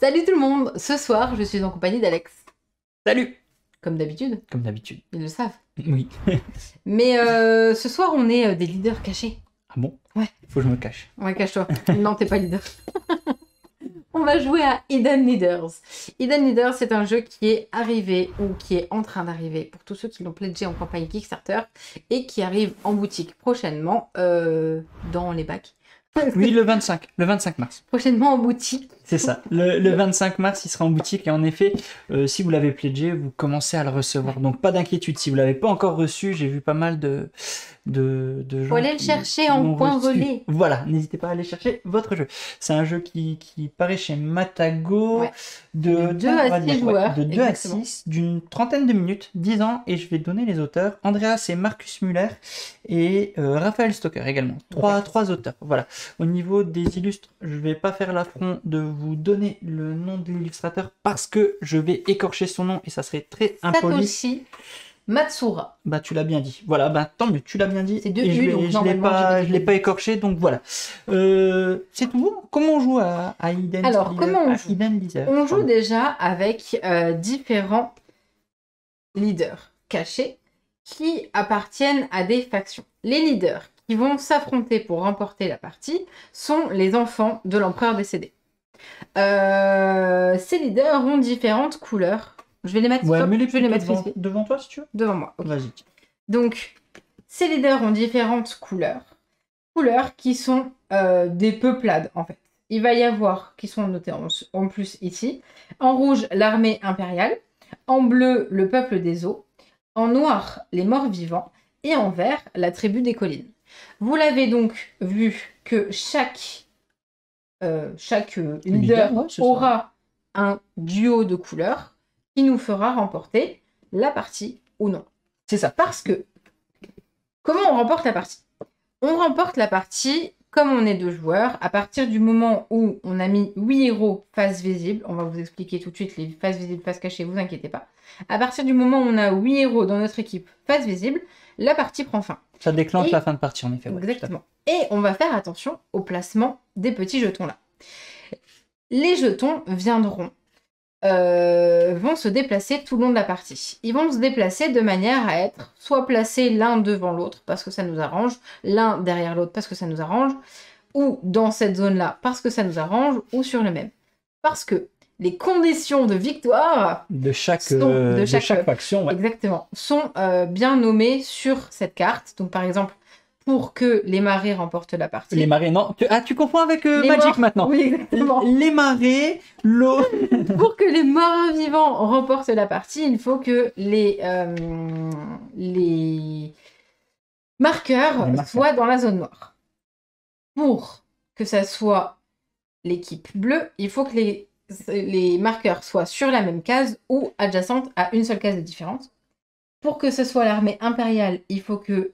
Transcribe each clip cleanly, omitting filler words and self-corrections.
Salut tout le monde. Ce soir, je suis en compagnie d'Alex. Salut! Comme d'habitude, Comme d'habitude. ils le savent. Oui. Mais ce soir, on est des leaders cachés. Ah bon? Ouais. Faut que je me cache. Ouais, cache-toi. Non, t'es pas leader. On va jouer à Hidden Leaders. Hidden Leaders, c'est un jeu qui est arrivé ou qui est en train d'arriver pour tous ceux qui l'ont pledgé en campagne Kickstarter et qui arrive en boutique prochainement dans les bacs. Oui, le 25 mars. Prochainement en boutique. C'est ça. Le 25 mars, il sera en boutique. Et en effet, si vous l'avez pledgé, vous commencez à le recevoir. Donc pas d'inquiétude. Si vous l'avez pas encore reçu, j'ai vu pas mal de gens. Faut aller le chercher en point relais. Voilà, n'hésitez pas à aller chercher votre jeu. C'est un jeu qui paraît chez Matago de 2 à 6 joueurs. de 2 à 6, d'une trentaine de minutes, 10 ans, et je vais donner les auteurs. Andreas et Marcus Müller et Raphaël Stocker également. Trois auteurs. Voilà. Au niveau des illustres, je vais pas faire l'affront de vous donner le nom de l'illustrateur parce que je vais écorcher son nom et ça serait très impoli. Satoshi Matsura. Bah tu l'as bien dit. Voilà, bah tant mieux, tu l'as bien dit. C'est deux Et U, donc normalement, je l'ai pas écorché, donc voilà. C'est tout. Comment on joue à Hidden? Alors, comment on joue? Hidden Leader. On joue déjà avec différents leaders cachés qui appartiennent à des factions. Les leaders qui vont s'affronter pour remporter la partie sont les enfants de l'empereur décédé. Ces leaders ont différentes couleurs. Je vais les mettre, Ouais, mais je vais les mettre ici. devant toi si tu veux. Devant moi. Okay. Vas-y. Donc, ces leaders ont différentes couleurs. Couleurs qui sont des peuplades, en fait. Il va y avoir, qui sont notés en plus ici, en rouge, l'armée impériale, en bleu, le peuple des eaux, en noir, les morts vivants, et en vert, la tribu des collines. Vous l'avez donc vu que chaque leader aura un duo de couleurs qui nous fera remporter la partie ou non. C'est ça. Parce que, comment on remporte la partie? On remporte la partie comme on est 2 joueurs, à partir du moment où on a mis 8 héros face visible. On va vous expliquer tout de suite les faces visibles, faces cachées, vous inquiétez pas. À partir du moment où on a 8 héros dans notre équipe face visible, la partie prend fin. Ça déclenche la fin de partie en effet. Ouais, exactement. Et on va faire attention au placement des petits jetons là. Les jetons vont se déplacer tout le long de la partie. Ils vont se déplacer de manière à être soit placés l'un devant l'autre parce que ça nous arrange, l'un derrière l'autre parce que ça nous arrange, ou dans cette zone-là parce que ça nous arrange, ou sur le même. Parce que les conditions de victoire de chaque faction, ouais. Exactement, sont bien nommées sur cette carte. Donc par exemple, pour que les marées remportent la partie. Les marées, non. Tu confonds avec Magic maintenant. Oui, exactement. Les marées, l'eau. Pour que les morts vivants remportent la partie, il faut que les marqueurs soient dans la zone noire. Pour que ça soit l'équipe bleue, il faut que les marqueurs soient sur la même case ou adjacentes à une seule case de différence. Pour que ce soit l'armée impériale, il faut que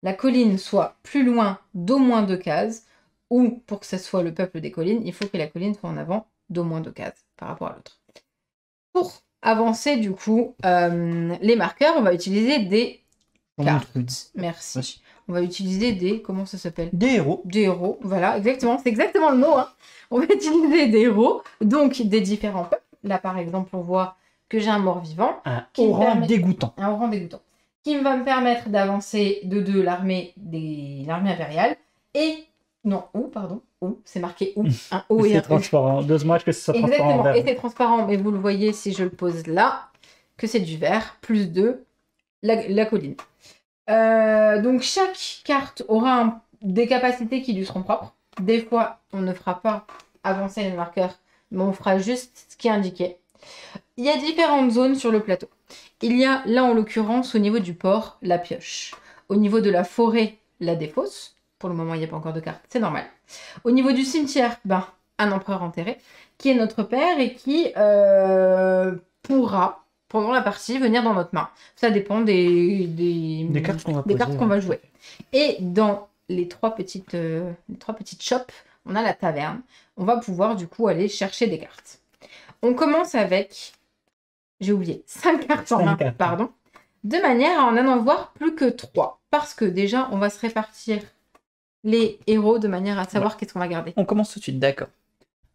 la colline soit plus loin d'au moins 2 cases, ou pour que ce soit le peuple des collines, il faut que la colline soit en avant d'au moins 2 cases par rapport à l'autre. Pour avancer, du coup, les marqueurs, on va utiliser des cartes. Merci. Vas-y. On va utiliser des... Comment ça s'appelle? Des héros. Des héros, voilà, exactement. C'est exactement le mot. Hein. On va utiliser des héros, donc des différents peuples. Là, par exemple, on voit que j'ai un mort-vivant. Un oran dégoûtant. Un oran dégoûtant. Qui va me permettre d'avancer de 2 l'armée impériale. Et... Non, c'est marqué ou. Un O et un c'est transparent. Dommage que ce soit transparent. Exactement, et c'est transparent, mais vous le voyez si je le pose là, que c'est du vert, plus 2, la colline. Donc chaque carte aura des capacités qui lui seront propres. Des fois, on ne fera pas avancer les marqueurs, mais on fera juste ce qui est indiqué. Il y a différentes zones sur le plateau. Il y a, là en l'occurrence, au niveau du port, la pioche. Au niveau de la forêt, la défausse. Pour le moment, il n'y a pas encore de carte, c'est normal. Au niveau du cimetière, un empereur enterré, qui est notre père et qui pourra, pendant la partie, venir dans notre main. Ça dépend des cartes qu'on va jouer. Et dans les 3 petites shops, on a la taverne. On va pouvoir, du coup, aller chercher des cartes. On commence avec... J'ai oublié, 5 cartes en main, pardon. De manière à en avoir plus que 3. Parce que déjà, on va se répartir les héros de manière à savoir qu'est-ce qu'on va garder. On commence tout de suite, d'accord.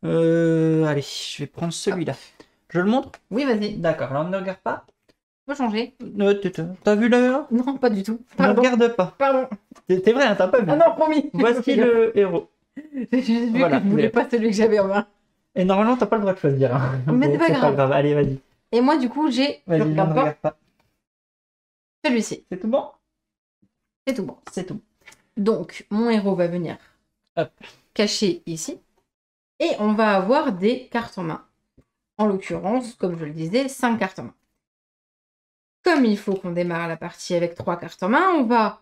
Allez, je vais prendre celui-là. Je le montre? Oui, vas-y. D'accord, alors ne regarde pas. Tu peux changer? T'as vu là? Non, pas du tout. Ne Pardon. regarde pas. Pardon. T'es vrai, hein, t'as pas vu. Ah non, promis. Voici le héros. J'ai juste vu Voilà, que je voulais pas celui que j'avais en main. Et normalement, t'as pas le droit de choisir. Hein. Mais c'est pas grave. Allez, vas-y. Et moi, du coup, j'ai. Je Vas-y, ne regarde pas. regarde pas. Celui-ci. C'est tout bon? C'est tout bon. C'est tout. Donc, mon héros va venir Hop. cacher ici. Et on va avoir des cartes en main. En l'occurrence, comme je le disais, 5 cartes en main. Comme il faut qu'on démarre la partie avec 3 cartes en main, on va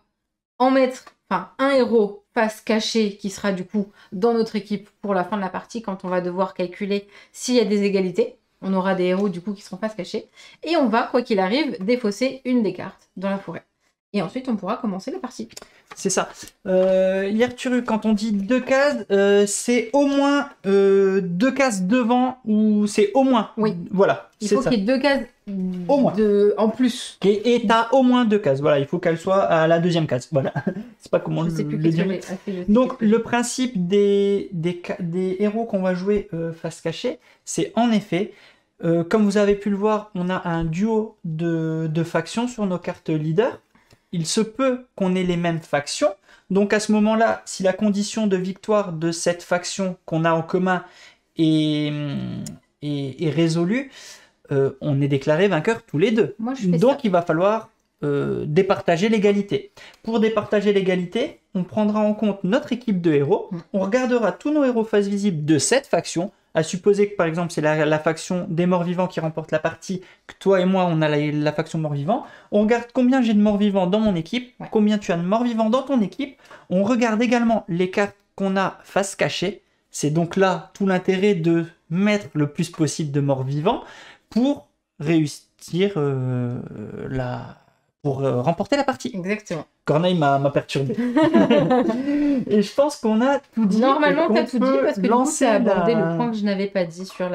en mettre un héros face cachée qui sera du coup dans notre équipe pour la fin de la partie quand on va devoir calculer s'il y a des égalités. On aura des héros du coup qui seront face cachée. Et on va, quoi qu'il arrive, défausser une des cartes dans la forêt. Et ensuite, on pourra commencer la partie. C'est ça. Yerturu, quand on dit 2 cases, c'est au moins 2 cases devant ou c'est au moins. Oui. Voilà. Il faut qu'il y ait 2 cases au moins. en plus. Et t'as au moins 2 cases. Voilà, il faut qu'elle soit à la 2e case. Voilà. C'est pas comment Je sais plus le dire. Donc, le principe des héros qu'on va jouer face cachée, c'est en effet, comme vous avez pu le voir, on a un duo de factions sur nos cartes leaders. Il se peut qu'on ait les mêmes factions. Donc à ce moment-là, si la condition de victoire de cette faction qu'on a en commun est résolue, on est déclaré vainqueur tous les deux. Moi, je fais Donc ça. il va falloir départager l'égalité. Pour départager l'égalité, on prendra en compte notre équipe de héros. On regardera tous nos héros face visible de cette faction. À supposer que par exemple c'est la faction des morts-vivants qui remporte la partie, que toi et moi on a la faction morts-vivants, on regarde combien j'ai de morts-vivants dans mon équipe, combien tu as de morts-vivants dans ton équipe, on regarde également les cartes qu'on a face cachée, c'est donc là tout l'intérêt de mettre le plus possible de morts-vivants pour réussir pour remporter la partie. Exactement. Corneille m'a perturbé. Et je pense qu'on a tout dit. Normalement, tu as tout dit parce que du coup, lancer tu as abordé le point que je n'avais pas dit sur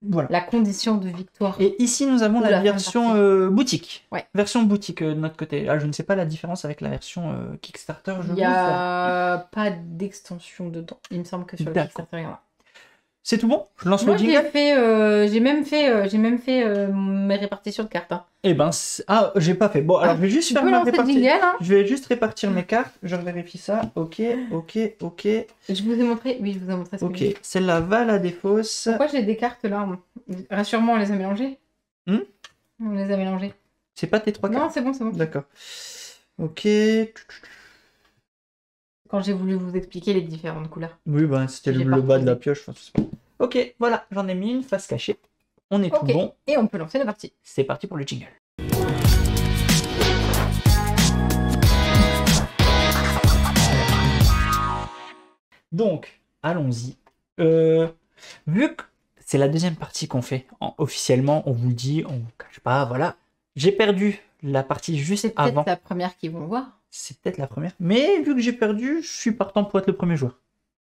Voilà. la condition de victoire. Et ici, nous avons De la la fin de version boutique. Ouais. Version boutique de notre côté. Ah, je ne sais pas la différence avec la version Kickstarter. Il n'y a pas d'extension dedans. Il me semble que sur le D'accord. Kickstarter, il y en a. C'est tout bon? Je lance Moi, le jingle? j'ai même fait mes répartitions de cartes. Hein. Eh ben, ah, j'ai pas fait. Bon, alors je vais juste Tu faire peux ma lancer le répartition. jingle, hein. Je vais juste répartir mes cartes. Je vérifie ça. Ok. Je vous ai montré. Oui, je vous ai montré ce que Ok. j'ai. Celle-là va à la défausse. Pourquoi j'ai des cartes là? Rassure-moi, on les a mélangées. On les a mélangées. C'est pas tes 3 Non, cartes? c'est bon, c'est bon. D'accord. Ok. Quand j'ai voulu vous expliquer les différentes couleurs. Oui, ben c'était J'ai le pas bas de la retrouvé. pioche. Enfin, c'est pas- Ok, voilà, j'en ai mis une face cachée. On est Ok. tout bon. Et on peut lancer la partie. C'est parti pour le jingle. Donc, allons-y. Vu que c'est la 2e partie qu'on fait, officiellement, on vous le dit, on vous cache pas, voilà. J'ai perdu la partie juste C'est peut-être avant. la première qu'ils vont voir. C'est peut-être la première. Mais vu que j'ai perdu, je suis partant pour être le premier joueur.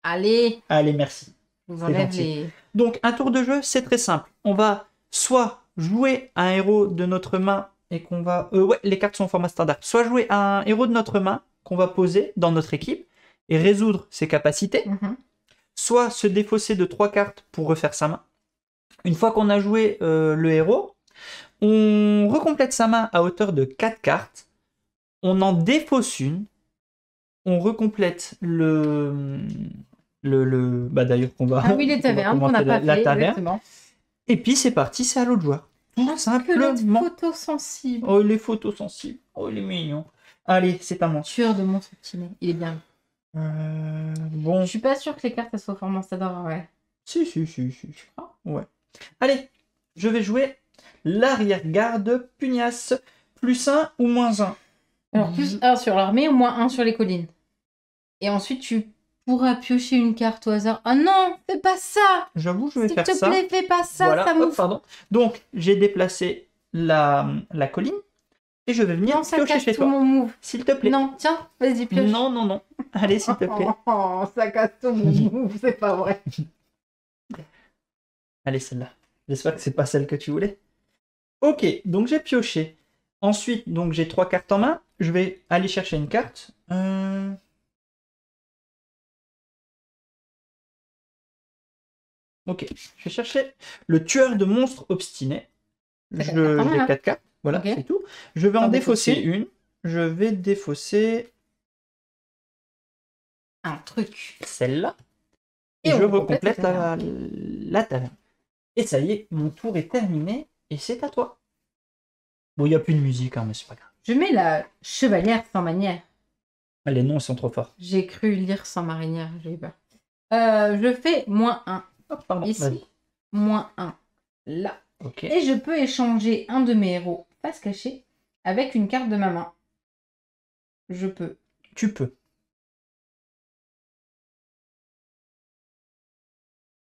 Allez, Allez, merci. je vous C'est enlève gentil. les... Donc, un tour de jeu, c'est très simple. On va soit jouer un héros de notre main et qu'on va... ouais, les cartes sont en format standard. Soit jouer un héros de notre main qu'on va poser dans notre équipe et résoudre ses capacités. Soit se défausser de 3 cartes pour refaire sa main. Une fois qu'on a joué le héros, on recomplète sa main à hauteur de 4 cartes. On en défausse une. On recomplète bah d'ailleurs qu'on va... Ah oui, les tavernes qu'on n'a pas la fait, taverne. exactement. Et puis c'est parti, c'est à l'autre joueur. Tout Que simplement. photosensible. Oh, il est photosensible. Oh, il est mignon. Allez, c'est à moi. Tueur de monstres optimé. Il est bien. Bon. Je suis pas sûre que les cartes elles soient au format standard, ouais. Si. Ouais. Allez, je vais jouer l'arrière-garde pugnace. +1 ou -1. Alors, plus 1 sur l'armée ou moins 1 sur les collines. Et ensuite, tu pourras piocher une carte au hasard. Ah non, fais pas ça! J'avoue, je vais S'il faire te ça. plaît, fais pas ça, Voilà, ça me... hop, pardon. Donc, j'ai déplacé la colline et je vais venir Non, ça piocher casse chez tout toi. mon move. S'il te plaît. Non, tiens, vas-y, pioche. Non. Allez, s'il te plaît. Oh, ça casse tout mon move, c'est pas vrai. Allez, celle-là. J'espère que c'est pas celle que tu voulais. Ok, donc j'ai pioché. Ensuite, donc j'ai 3 cartes en main. Je vais aller chercher une carte. Ok, je vais chercher le tueur de monstres obstiné. Ça fait 4 quand même, J'ai hein. 4 cartes, voilà, Ok. c'est tout. Je vais en T'en défausser défausses une. Je vais défausser Un truc. celle-là. Et Et je on recomplète recomplète la taverne. la taverne. Et ça y est, mon tour est terminé. Et c'est à toi. Bon, il n'y a plus de musique, hein, mais c'est pas grave. Je mets la chevalière sans manière. Ah, les noms, ils sont trop forts. J'ai cru lire sans marinière, j'ai eu peur. Je fais -1 Oh, pardon, ici, vas-y. -1 là. Ok. Et je peux échanger un de mes héros face cachée avec une carte de ma main. Je peux. Tu peux.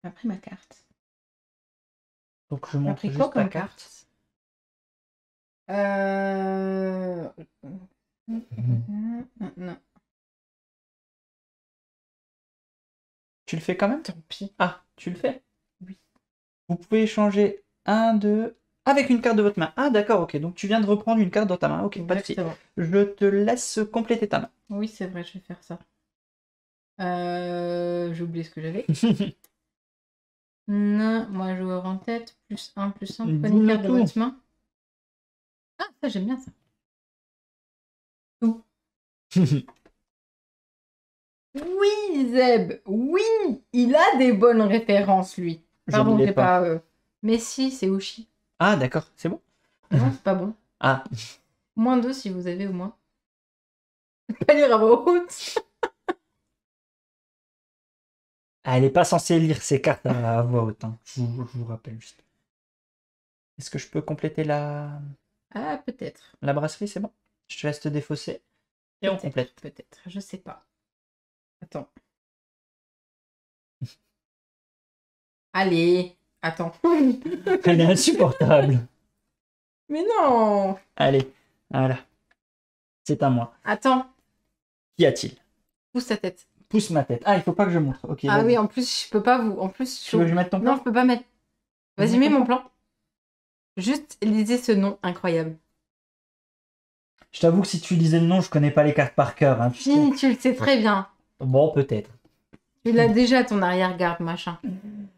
J'ai pris ma carte. Donc je J'ai montre pris quoi juste ta comme carte. carte Non, Tu le fais quand même? tant pis. Ah, tu le fais? Oui. Vous pouvez échanger un de... Avec une carte de votre main. Ah, d'accord, ok. Donc tu viens de reprendre une carte dans ta main. Ok, pas de souci. Exactement. Je te laisse compléter ta main. Oui, c'est vrai, je vais faire ça. J'ai oublié ce que j'avais. Non, moi joueur en tête, +1, +1, prenez une Dis-nous carte de tout. votre main. Ah, ça j'aime bien ça. Tout. Oui, Zeb, oui, il a des bonnes références, lui. Je Pardon, ne l'ai c'est pas. pas... Mais si, c'est Uchi. Ah, d'accord, c'est bon. Non, c'est pas bon. Ah, -2 si vous avez au moins. Pas lire à voix haute. elle n'est pas censée lire ses cartes à voix haute, hein. Je vous rappelle juste. Est-ce que je peux compléter Ah, peut-être. la brasserie? C'est bon. Je te laisse te défausser et on Peut-être, complète. peut-être. Je sais pas. Attends. Allez, attends. Elle est insupportable. Mais non. Allez, voilà. C'est à moi. Attends, Qu'y a-t-il? pousse ta tête. Pousse ma tête. Ah, il faut pas que je montre. Ok, Ah vas-y. oui, en plus, je peux pas vous... En plus, Tu veux que je mette ton plan? Non, je peux pas mettre... Tu veux Vas-y, mettre mets ton mon plan. Juste lisez ce nom incroyable. Je t'avoue que si tu lisais le nom, je connais pas les cartes par cœur, hein, tu sais. Si, tu le sais très bien. Bon, peut-être. Tu l'as déjà, ton arrière-garde, machin.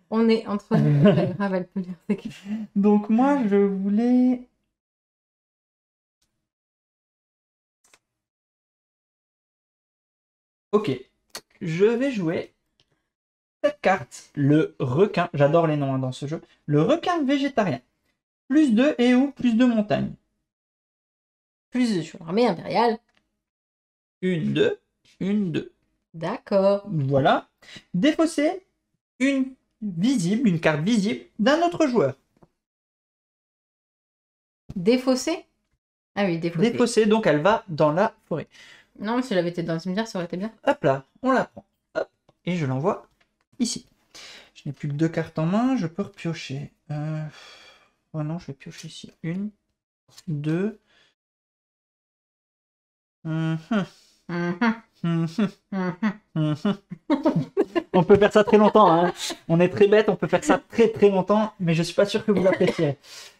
On est entre nous. C'est pas grave, elle peut lire ses cartes. Donc moi, je voulais... Ok. Je vais jouer cette carte. Le requin. J'adore les noms, hein, dans ce jeu. Le requin végétarien. +2 et ou +2 montagne. Plus sur l'armée impériale. Une, deux. Une, deux. D'accord. Voilà. Défausser une visible, une carte visible d'un autre joueur. Défaussé. Ah oui, défaussé. Défausser, donc elle va dans la forêt. Non, si elle avait été dans le cimetière, ça aurait été bien. Hop là, on la prend. Hop, et je l'envoie ici. Je n'ai plus que 2 cartes en main, je peux repiocher. Oh non, je vais piocher ici. 1, 2. Mhm, mhm. On peut faire ça très longtemps, hein. On est très bête, on peut faire ça très très longtemps, mais je suis pas sûr que vous apprécierez.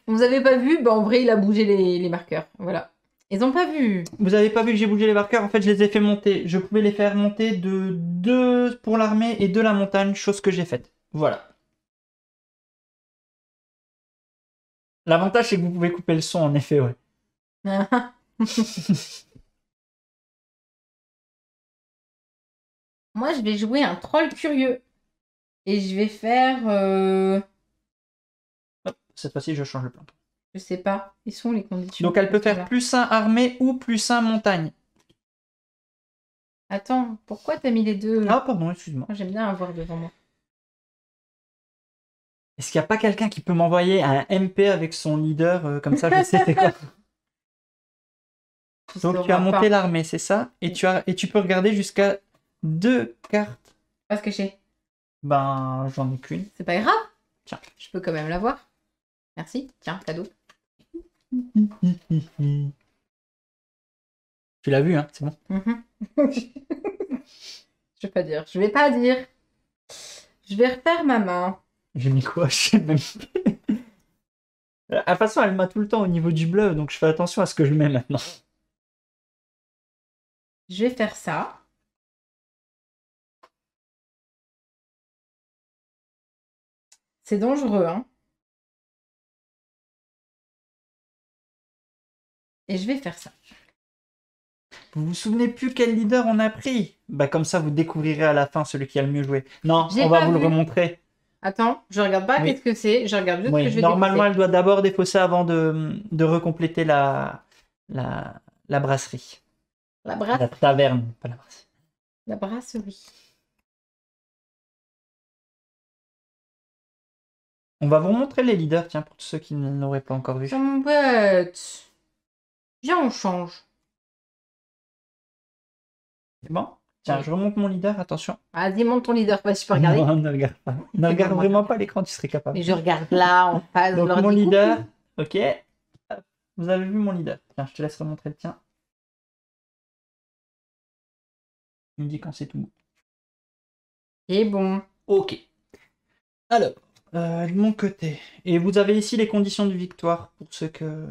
Vous avez pas vu? Bah, en vrai, il a bougé les marqueurs. Voilà. Ils ont pas vu. Vous avez pas vu que j'ai bougé les marqueurs? En fait, je les ai fait monter. Je pouvais les faire monter de 2 pour l'armée et de la montagne, chose que j'ai faite. Voilà. L'avantage, c'est que vous pouvez couper le son, en effet, ouais. Moi, je vais jouer un troll curieux. Et je vais faire... Hop, cette fois-ci, je change le plan. Je sais pas. Ils sont les conditions. Donc, elle peut Elles sont faire là. +1 armée ou +1 montagne. Attends, pourquoi t'as mis les deux? Ah, pardon, excuse-moi. Moi, j'aime bien avoir devant moi. Est-ce qu'il n'y a pas quelqu'un qui peut m'envoyer un MP avec son leader, comme ça, je sais c'est quoi? Tu Donc, tu as sauras monté pas. l'armée, c'est ça? Et tu peux regarder jusqu'à 2 cartes. Pas se cacher. Ben, j'en ai qu'une. C'est pas grave. Tiens. Je peux quand même l'avoir. Merci. Tiens, cadeau. Tu l'as vu, hein? C'est bon. Je vais pas dire. Je vais pas dire. Je vais refaire ma main. J'ai mis quoi? Je sais même pas. De toute façon, elle m'a tout le temps au niveau du bleu, donc je fais attention à ce que je mets maintenant. Je vais faire ça. C'est dangereux, hein. Et je vais faire ça. Vous vous souvenez plus quel leader on a pris? Bah comme ça, vous découvrirez à la fin celui qui a le mieux joué. Non, J'ai on va pas vous le vu. remontrer. Attends, je regarde pas Oui. qu'est-ce que c'est. Je regarde juste ce que Oui, je vais normalement, défausser. elle doit d'abord défausser avant de recompléter la brasserie. La La taverne, pas la brasserie. La brasserie. On va vous montrer les leaders, tiens, pour tous ceux qui ne l'auraient pas encore vu. C'est mon pote. Viens, on change. C'est bon? Tiens, Oui. je remonte mon leader, attention. Vas-y, monte ton leader. Bah, je peux regarder. Non, ne regarde pas. Ne regarde vraiment pas l'écran, tu serais capable. Mais je regarde là, en face. Donc je leur mon dis leader, coucou. ok. Hop, vous avez vu mon leader. Tiens, je te laisse remontrer le tien. Tu me dis quand c'est tout bon. Et bon. Ok. Alors, de mon côté. Et vous avez ici les conditions de victoire pour ceux que...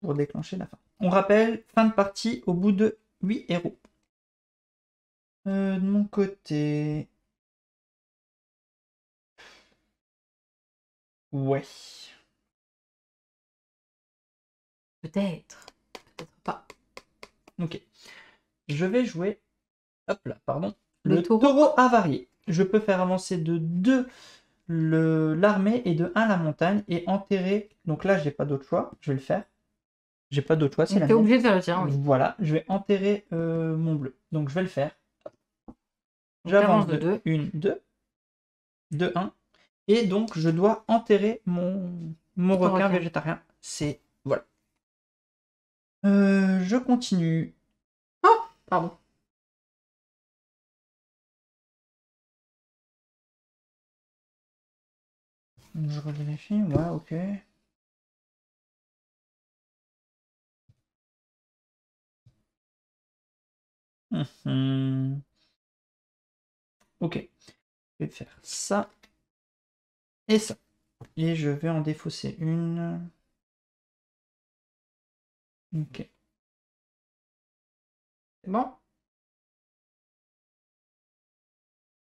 pour déclencher la fin. On rappelle, fin de partie au bout de 8 héros. De mon côté... Ouais. Peut-être. Peut-être pas. Ok. Je vais jouer... Hop là, pardon. Le Le taureau. taureau avarié. Je peux faire avancer de 2 l'armée et de 1 la montagne et enterrer. Donc là, j'ai pas d'autre choix. Je vais le faire. J'ai pas d'autre choix, c'est la T'es mienne. obligé de faire le tien, oui. Voilà, je vais enterrer mon bleu. Donc je vais le faire. Donc, J'avance t'avances de 2. 1, 2, 2, 1. Et donc je dois enterrer mon requin requin. végétarien. C'est... Voilà. Je continue. Oh, pardon. Je revérifie, ouais, ok. Ok. Je vais faire ça. Et ça. Et je vais en défausser une. Ok. C'est bon?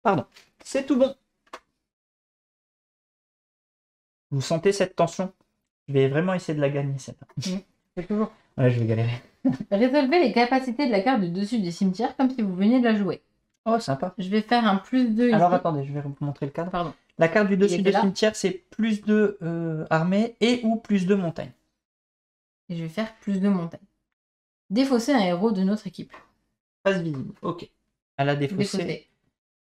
Pardon. C'est tout bon. Vous sentez cette tension? Je vais vraiment essayer de la gagner, celle-là. C'est toujours. Ouais, je vais galérer. Résolvez les capacités de la carte du dessus du cimetière comme si vous veniez de la jouer. Oh, sympa. Je vais faire un +2 ici. Alors attendez, je vais vous montrer le cadre. Pardon. La carte du dessus était du là. cimetière, c'est plus de armée et ou plus de montagne. Et je vais faire +2 montagne. Défausser un héros de notre équipe. Phase visible, ok. Elle a défaussé, Défausser.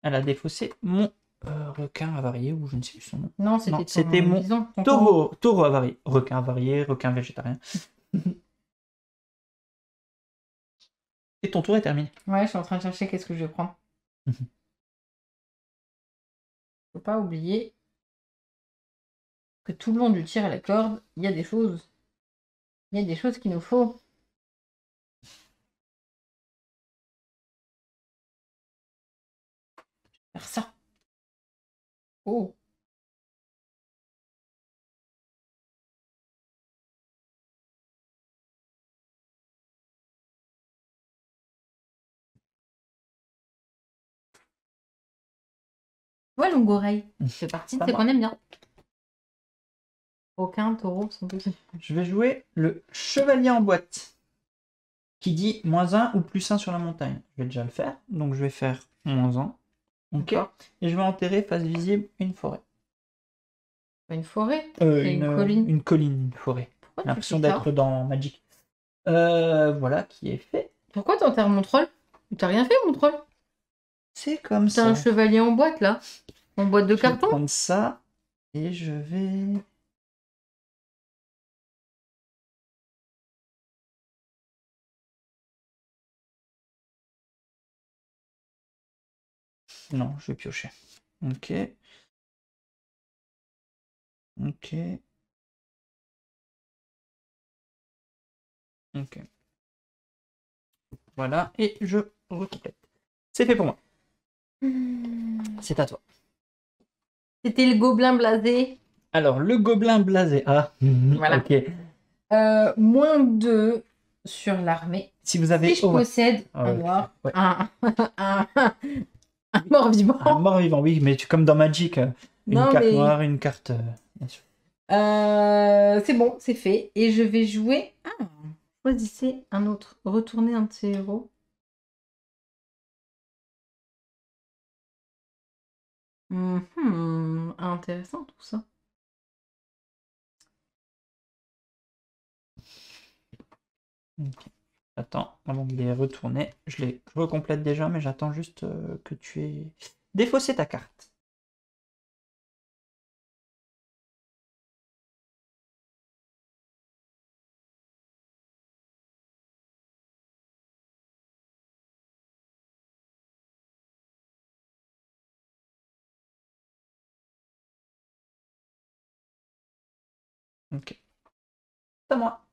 elle a défaussé mon requin avarié, ou je ne sais plus son nom. Non, c'était c'était mon disons, ton taureau. Taureau avarié. Requin avarié, requin végétarien. Et ton tour est terminé. Ouais, je suis en train de chercher qu'est-ce que je vais prendre. Faut pas oublier que tout le long du tir à la corde, il y a des choses. Il y a des choses qu'il nous faut. Faire ça. Oh. Ouais, longue oreille. C'est parti, Ça c'est marche. qu'on aime bien. Aucun taureau sont petits. Je vais jouer le chevalier en boîte. Qui dit -1 ou +1 sur la montagne. Je vais déjà le faire. Donc je vais faire -1. Ok. Et je vais enterrer face visible une forêt. Une forêt? C'est une colline. Une colline, une forêt. Pourquoi J'ai l'impression tu fais ça? d'être dans Magic. Voilà qui est fait. Pourquoi t'enterres mon troll? T'as rien fait, mon troll? C'est comme T'as ça. un chevalier en boîte, là? En boîte de Je vais carton? prendre ça et je vais... Non, je vais piocher. Ok. Ok. Ok. Voilà, et je recomplète. C'est fait pour moi. C'est à toi. C'était le gobelin blasé. Alors, le gobelin blasé. Ah, Voilà. ok. -2 sur l'armée. Si vous avez... Si je oh, ouais. possède Ah, un ouais, mort, ouais. un mort-vivant. Un mort-vivant, oui, mais comme dans Magic, Une Non, carte mais noire, une carte... bien sûr. c'est bon, c'est fait. Et je vais jouer. Ah, choisissez un autre. Retournez un de ces héros. Intéressant tout ça. Ok. Attends, avant de les retourner, je les recomplète déjà, mais j'attends juste que tu aies défaussé ta carte. Ok. C'est à moi.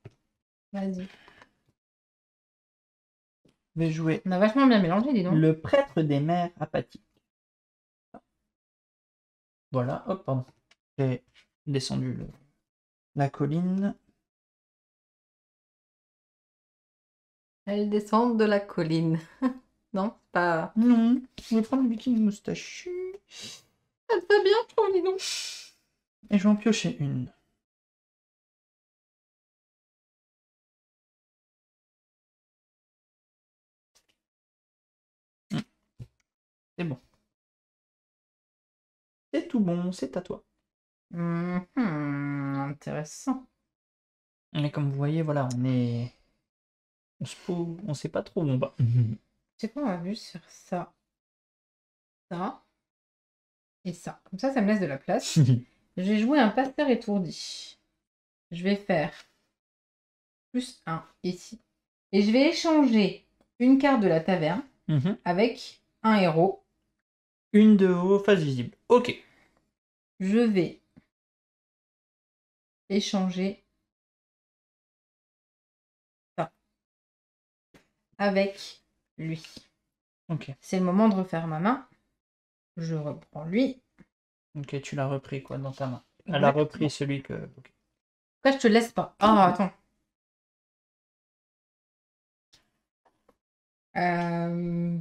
Vas-y. Je vais jouer On a vachement bien mélangé, dis donc. le prêtre des mers apathiques. Voilà, hop, pardon. J'ai descendu la colline. Elles descendent de la colline. Non, c'est pas. Non, je vais prendre le viking moustachu. Ça te va bien, je trouve, dis donc. Et je vais en piocher une. C'est bon. C'est tout bon, c'est à toi. Intéressant. Et comme vous voyez, voilà, on sait pas trop où on va. C'est quoi, on va juste faire ça, ça et ça. Comme ça me laisse de la place. J'ai joué un pasteur étourdi. Je vais faire +1 ici. Et je vais échanger une carte de la taverne avec un héros. Une de vos faces visibles. Ok. Je vais échanger ça avec lui. Ok. C'est le moment de refaire ma main. Je reprends lui. Ok, tu l'as repris quoi dans ta main. Elle a Exactement. repris celui que. Ok. Pourquoi je te laisse pas? Ah, attends. Euh...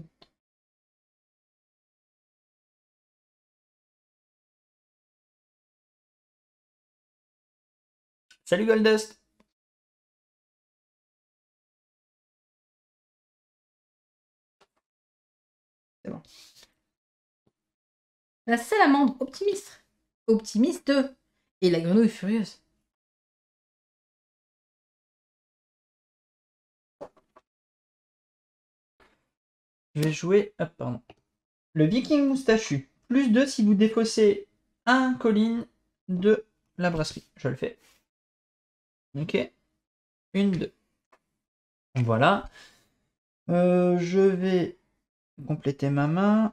Salut Goldust. C'est bon. La salamandre optimiste. Optimiste. Et la grenouille furieuse. Je vais jouer. Hop, pardon. Le viking moustachu. +2 si vous défaussez un colline de la brasserie. Je le fais. Ok. Une, deux. Voilà. Je vais compléter ma main.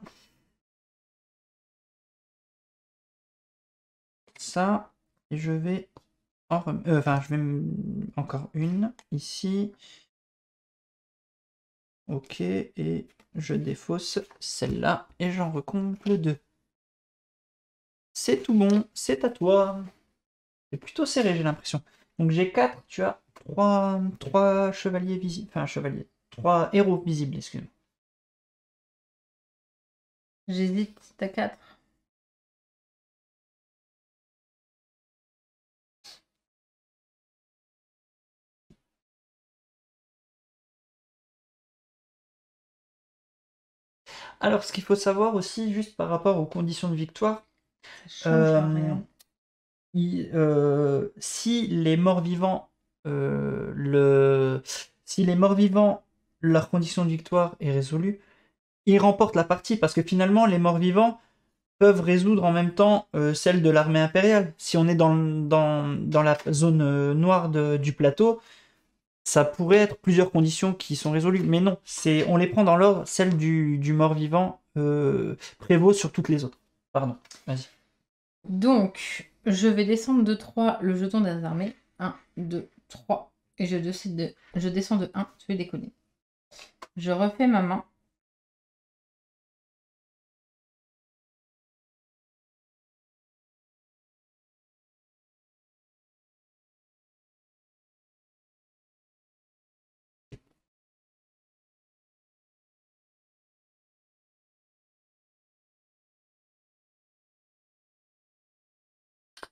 Ça. Et je vais enfin, je vais encore une ici. Ok. Et je défausse celle-là. Et j'en recomple deux. C'est tout bon. C'est à toi. C'est plutôt serré, j'ai l'impression. Donc j'ai 4, tu as 3 chevaliers visibles. Enfin, chevaliers. 3 héros visibles, excuse-moi. J'hésite, t'as 4. Alors, ce qu'il faut savoir aussi, juste par rapport aux conditions de victoire, Ça change rien. Si les morts-vivants, si les morts-vivants, leur condition de victoire est résolue, ils remportent la partie parce que finalement, les morts-vivants peuvent résoudre en même temps celle de l'armée impériale. Si on est dans la zone noire du plateau, ça pourrait être plusieurs conditions qui sont résolues. Mais non, on les prend dans l'ordre. Celle du mort-vivant prévaut sur toutes les autres. Pardon, vas-y. Donc, je vais descendre de 3 le jeton des armées. 1, 2, 3. Et je descends de 1, tuer des collines. Je refais ma main.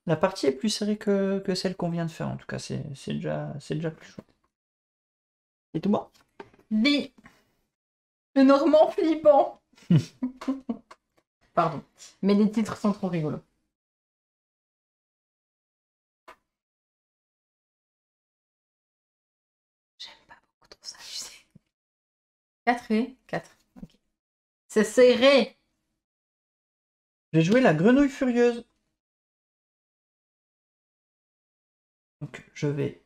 La partie est plus serrée que celle qu'on vient de faire, en tout cas, c'est déjà plus chouette. Et tout bon? Dis, le Normand flippant. Pardon, mais les titres sont trop rigolos. J'aime pas beaucoup trop ça, tu sais. 4 et 4. Ok. C'est serré. J'ai joué la grenouille furieuse. Donc, je vais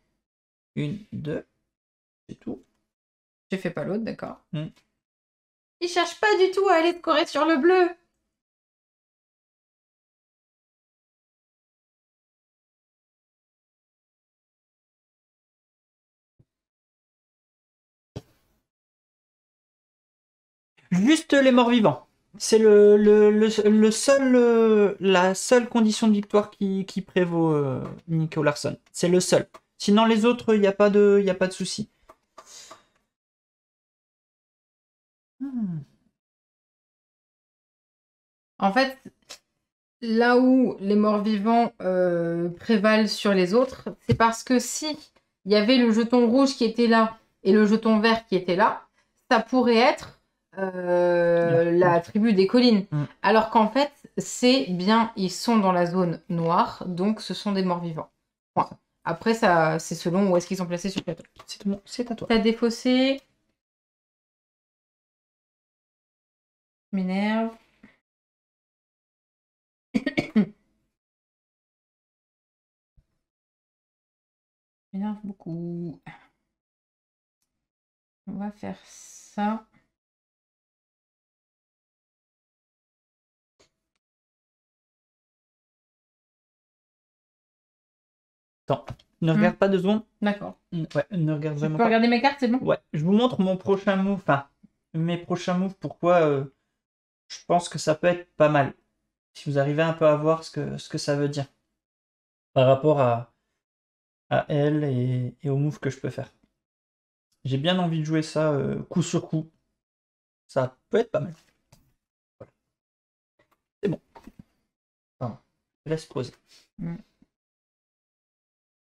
1, 2, c'est tout. Je fais pas l'autre, d'accord. Mm. Il cherche pas du tout à aller scorer sur le bleu. Juste les morts vivants. C'est le seul, la seule condition de victoire qui prévaut, Nico Larsson. C'est le seul. Sinon, les autres, il n'y a pas de souci. En fait, là où les morts-vivants prévalent sur les autres, c'est parce que si il y avait le jeton rouge qui était là et le jeton vert qui était là, ça pourrait être la tribu des collines. Mm. Alors qu'en fait, c'est bien, ils sont dans la zone noire, donc ce sont des morts-vivants. Point. Après, ça, c'est selon où est-ce qu'ils sont placés sur le plateau. C'est tout bon, c'est à toi. T'as défaussé. M'énerve. M'énerve beaucoup. On va faire ça. Attends, ne regarde pas 2 secondes. D'accord. Ouais, ne regarde Je vraiment peux pas. regarder mes cartes, c'est bon? Ouais, je vous montre mon prochain move, enfin, mes prochains moves, pourquoi je pense que ça peut être pas mal. Si vous arrivez un peu à voir ce que ça veut dire. Par rapport à elle et au move que je peux faire. J'ai bien envie de jouer ça coup sur coup. Ça peut être pas mal. Voilà. C'est bon. Pardon. Je laisse poser.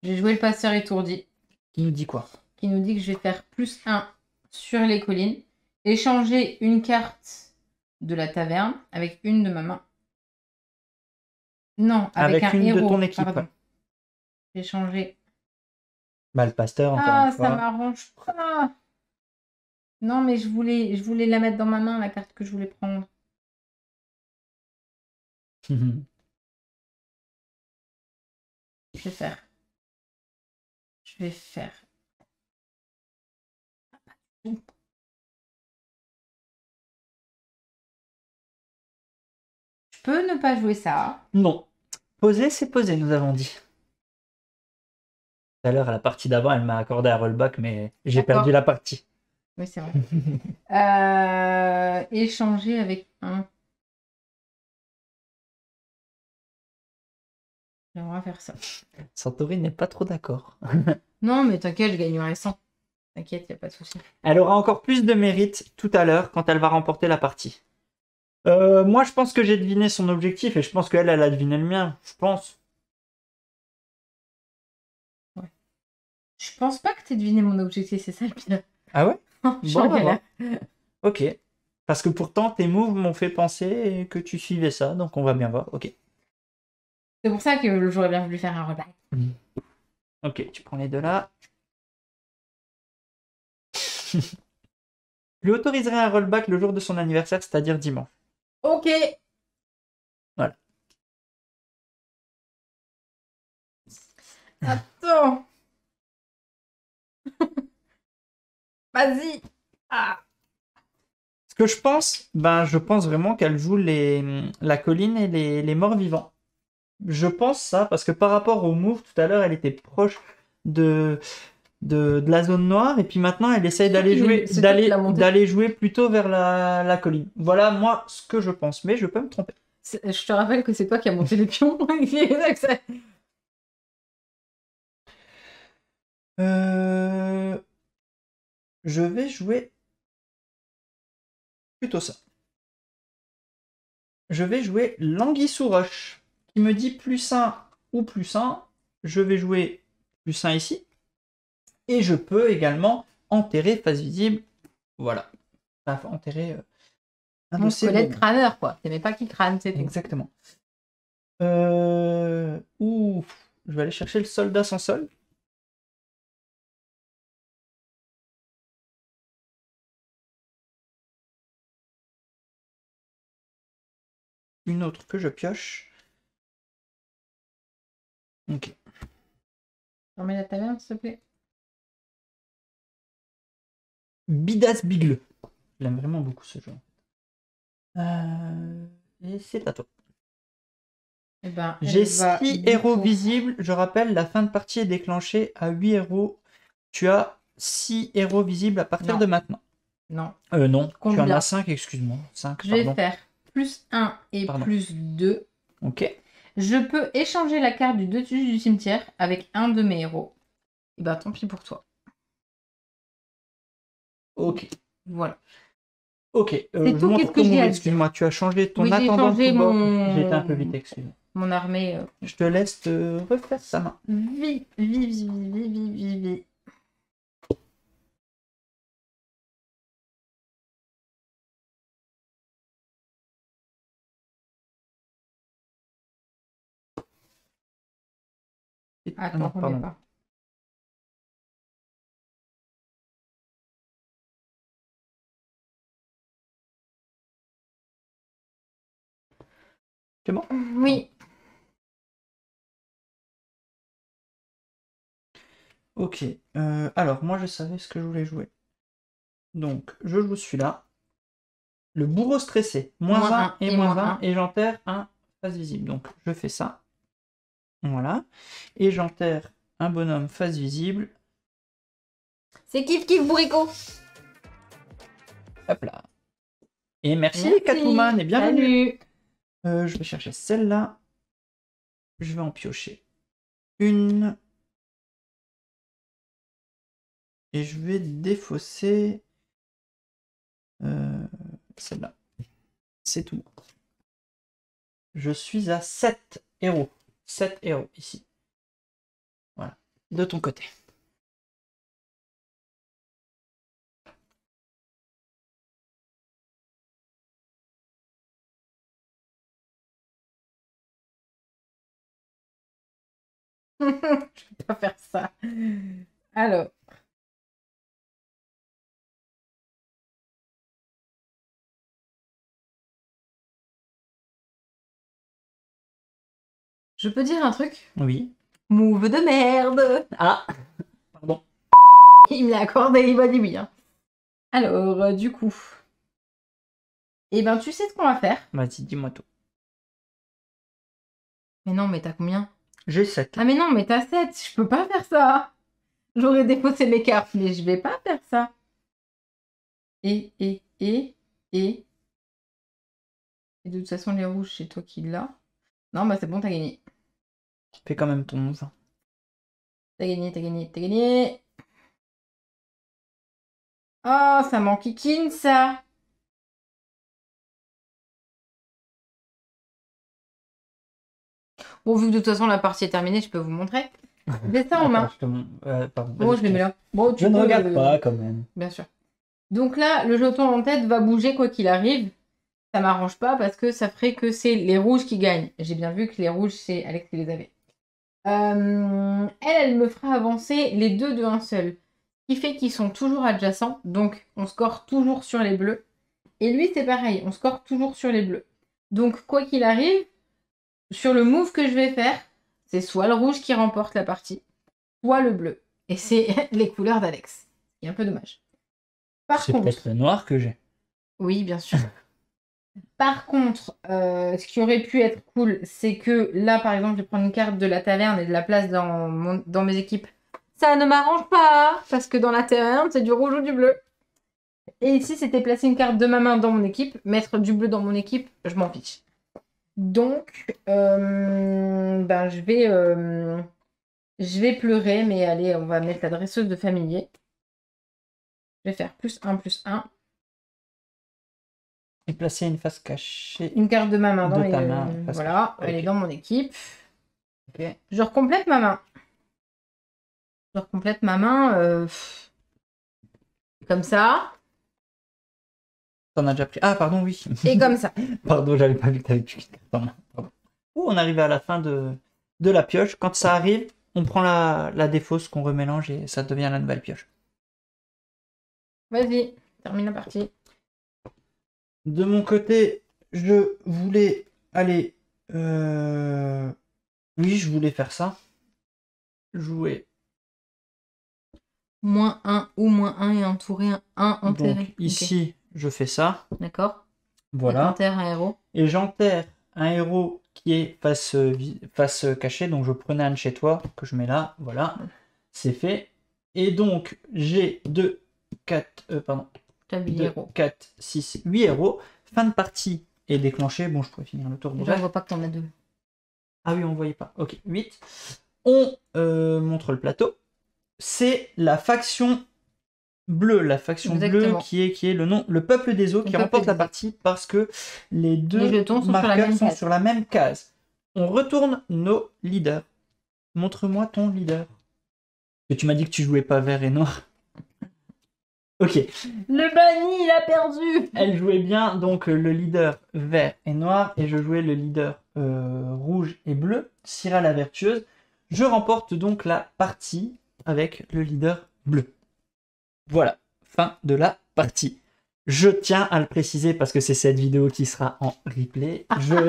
J'ai joué le passeur étourdi. Qui nous dit quoi? Qui nous dit que je vais faire +1 sur les collines. Échanger une carte de la taverne avec une de ma main. Non, avec un une héros. de ton équipe. Pardon. Ouais. J'ai changé. Bah, le pasteur, encore Ah, une ça fois. m'arrange pas. Non, mais je voulais la mettre dans ma main, la carte que je voulais prendre. Je vais faire. Je vais faire. Je peux ne pas jouer ça. Non. Poser, c'est poser, nous avons dit. Tout à l'heure, à la partie d'avant, elle m'a accordé un rollback, mais j'ai D'accord. perdu la partie. Oui, c'est vrai. Échanger avec un. J'aimerais faire ça. Santori n'est pas trop d'accord. Non, mais t'inquiète, je gagnerai 100. T'inquiète, y a pas de souci. Elle aura encore plus de mérite tout à l'heure quand elle va remporter la partie. Moi, je pense que j'ai deviné son objectif et je pense qu'elle, elle a deviné le mien. Je pense. Ouais. Je pense pas que t'aies deviné mon objectif, c'est ça le pire. Ah ouais? Je suis en Bon, on va galère. voir. Ok. Parce que pourtant, tes moves m'ont fait penser que tu suivais ça, donc on va bien voir. Ok. C'est pour ça que j'aurais bien voulu faire un reback. Ok, tu prends les deux là. Je lui autoriserai un rollback le jour de son anniversaire, c'est-à-dire dimanche. Ok. Voilà. Attends. Vas-y. Ah. Ce que je pense, je pense vraiment qu'elle joue la colline et les morts vivants. Je pense ça parce que par rapport au move tout à l'heure, elle était proche de la zone noire et puis maintenant elle essaye d'aller jouer plutôt vers la colline. Voilà moi ce que je pense, mais je peux me tromper. Je te rappelle que c'est toi qui as monté les pions. Je vais jouer plutôt ça. Je vais jouer l'anguille sous roche qui me dit +1 ou +1. Je vais jouer +1 ici. Et je peux également enterrer face visible. Voilà. Enfin, enterrer un de Mon ces squelette bonhommes. crâneur, quoi. T'aimais pas qu'il crâne, c'est tout. Exactement. Ouf. Je vais aller chercher le soldat sans sol. Une autre que je pioche. Ok. Remets la taverne, s'il te plaît. Bidas Bigle. Je l'aime vraiment beaucoup ce jeu. Et c'est à toi. Eh ben, J'ai elle va, 6 du héros coup- visibles. Je rappelle, la fin de partie est déclenchée à 8 héros. Tu as 6 héros visibles à partir Non. de maintenant. Non. Non, tu en Combien? as 5, excuse-moi. 5, Je vais pardon. faire +1 et Pardon. +2. Ok. Je peux échanger la carte du dessus du cimetière avec un de mes héros. Et ben, tant pis pour toi. Ok. Voilà. Ok. C'est Je tout, montre qu'est-ce que ton j'ai move, à excuse-moi. Tu as changé ton Oui, j'ai intendant de changé tout bord. mon- J'ai été un peu vite, excuse-moi. Mon armée. Je te laisse te refaire sa main. Vie, vie, vie, vie, vie, vie, vie. Attends, non, remets pardon. pas. C'est bon? Oui. Ok. Alors, moi, je savais ce que je voulais jouer. Donc, je joue celui-là. Le bourreau stressé. Moins 1 et moins 1. Et j'enterre un face visible. Donc, je fais ça. Voilà. Et j'enterre un bonhomme face visible. C'est kiff kiff bourricot. Hop là. Et merci, Merci. Catwoman, et bienvenue. Salut. Je vais chercher celle-là. Je vais en piocher une. Et je vais défausser celle-là. C'est tout. Je suis à 7 héros. 7 héros ici. Voilà. De ton côté. Je vais pas faire ça. Alors. Je peux dire un truc? Oui. Move de merde. Ah. Pardon. Il me l'a accordé, il m'a dit oui. Hein. Alors, du coup. Eh ben, tu sais ce qu'on va faire? Vas-y, dis-moi tout. Mais non, mais t'as combien? J'ai 7. Ah mais non, mais t'as 7. Je peux pas faire ça. J'aurais défaussé mes cartes, mais je vais pas faire ça. Et. Et de toute façon, les rouges, c'est toi qui l'as. Non, bah c'est bon, t'as gagné. Fais quand même ton move. T'as gagné, t'as gagné, t'as gagné. Oh, ça m'enquiquine, ça. Bon, vu que de toute façon, la partie est terminée, je peux vous montrer. J'ai ça en main. Pardon, Bon, je les mets là. Bon, tu je ne peux, regarde pas quand même. Bien sûr. Donc là, le jeton en tête va bouger quoi qu'il arrive. Ça m'arrange pas parce que ça ferait que c'est les rouges qui gagnent. J'ai bien vu que les rouges, c'est Alex qui les avait. Elle me fera avancer les deux de un seul. Ce qui fait qu'ils sont toujours adjacents. Donc, on score toujours sur les bleus. Et lui, c'est pareil. On score toujours sur les bleus. Donc, quoi qu'il arrive, sur le move que je vais faire, c'est soit le rouge qui remporte la partie, soit le bleu. Et c'est les couleurs d'Alex. C'est un peu dommage. Par C'est contre, peut-être le noir que j'ai. oui, bien sûr. Par contre, ce qui aurait pu être cool, c'est que là, par exemple, je vais prendre une carte de la taverne et de la place dans mes équipes. Ça ne m'arrange pas, parce que dans la taverne, c'est du rouge ou du bleu. Et ici, c'était placer une carte de ma main dans mon équipe, mettre du bleu dans mon équipe, je m'en fiche. Donc, ben, je vais pleurer, mais allez, on va mettre la dresseuse de familier. Je vais faire +1/+1. Et placer une face cachée. Une carte de ma main dans De ta main, face voilà, cachée. elle est Ok. dans mon équipe. Ok. Je recomplète ma main. Je recomplète ma main comme ça T'en as déjà pris. Ah, pardon, oui. et comme ça. Pardon, j'avais pas vu que t'avais pris une carte en main. Pardon. Ouh, on arrive à la fin de la pioche. Quand ça arrive, on prend la défausse qu'on remélange et ça devient la nouvelle pioche. Vas-y, termine la partie. De mon côté, je voulais aller... Oui, je voulais faire ça. Jouer. -1 ou -1 et entourer un enterré. Donc ici, je fais ça. Ok. D'accord. Voilà. Enterre un héros. Et j'enterre un héros qui est face cachée. Donc je prenais un de chez toi, que je mets là. Voilà. C'est fait. Et donc, j'ai 2, 4, pardon. T'as 8 héros. 4, 6, 8 héros. Fin de partie est déclenchée. Bon, je pourrais finir le tour. Déjà, on voit pas que t'en as 2. Ah oui, on voyait pas. Ok, 8. On montre le plateau. C'est la faction bleue. La faction bleue qui est le peuple des eaux qui remporte la partie parce que les deux jetons sont marqueurs sont sur la même case. On retourne nos leaders. Montre-moi ton leader. Et tu m'as dit que tu jouais pas vert et noir. Ok. Le banni, il a perdu. Elle jouait bien donc le leader vert et noir et je jouais le leader rouge et bleu, Syra la vertueuse. Je remporte donc la partie avec le leader bleu. Voilà, fin de la partie. Je tiens à le préciser parce que c'est cette vidéo qui sera en replay.